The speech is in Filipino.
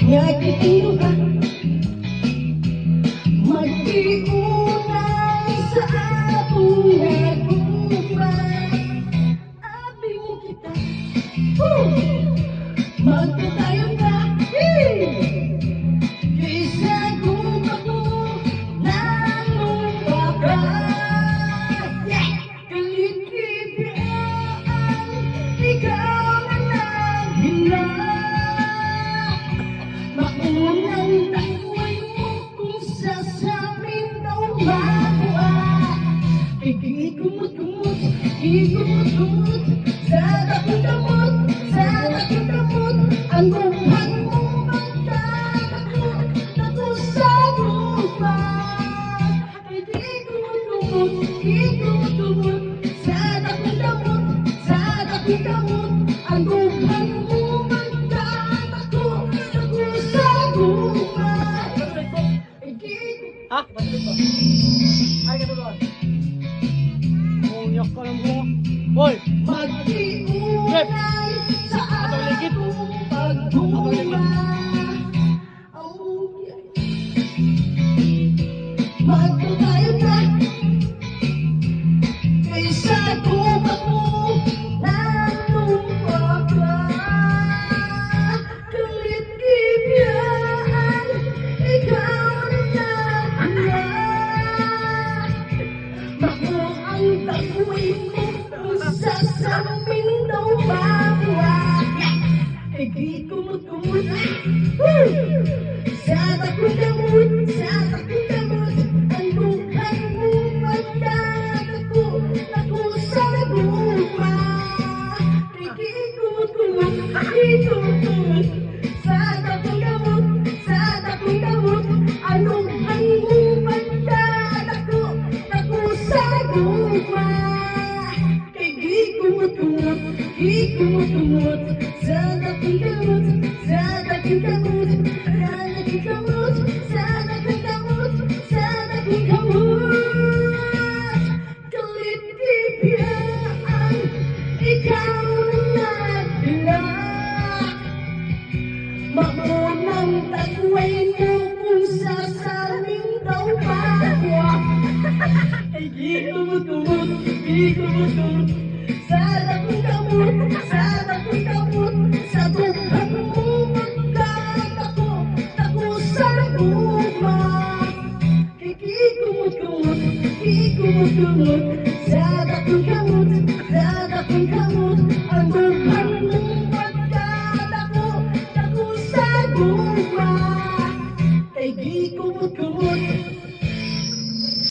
Nagtitinduhan mag-iunay sa akong nagumay. Abi mo kita magkatayo ka kaysa kung ako nanumaka. Kaligibiyaan ikaw na lang hila. Maunang takway mo kung sasabihin daw makuha. Ikumot-kumot, ikumot-kumot sa takot-takot, sa takot-takot. Ang buhan mo magtatakot, takot sa lupa. Ikumot-kumot, ikumot-kumot sa takot-takot, sa takot-takot. Ang buhan mo magtatakot, takot sa lupa. Ha? Ay, ganun ba? Umiyak ka lang bro. Hoy! Mag-iunay sa akong pagbuha. Magpatayo na kaysa kung ako nanumaka. Kaligibiyaan ikaw na hila. Bako ang takway mo kung sasabihin daw makuha. Ikumot-kumot sa takot-takot, sa takot-takot. Ang buhay mo magtatakot, takot sa lupa. Ikumot-kumot, ikumot-kumot sa takot-takot, sa takot-takot. Ang buhay mo magtatakot, takot sa lupa. Ikumot-kumot, ikumot-kumot sa takot-takot, sa takot-takot, sa takot-takot, sa takot-takot, sa takot-takot. Kaligibiyaan ikaw na nagdala. Maunang takway mo kung sasabihin daw makuha. Ikumot-kumot, ikumot-kumot sa takot-takot, sa takot-takot. Sa buhay mo magtatakot, takot sa lupa. Ikumot-kumot, ikumot-kumot sa takot-takot, sa takot-takot. Ang buhay mo magtatakot, takot sa lupa. Ikumot-kumot.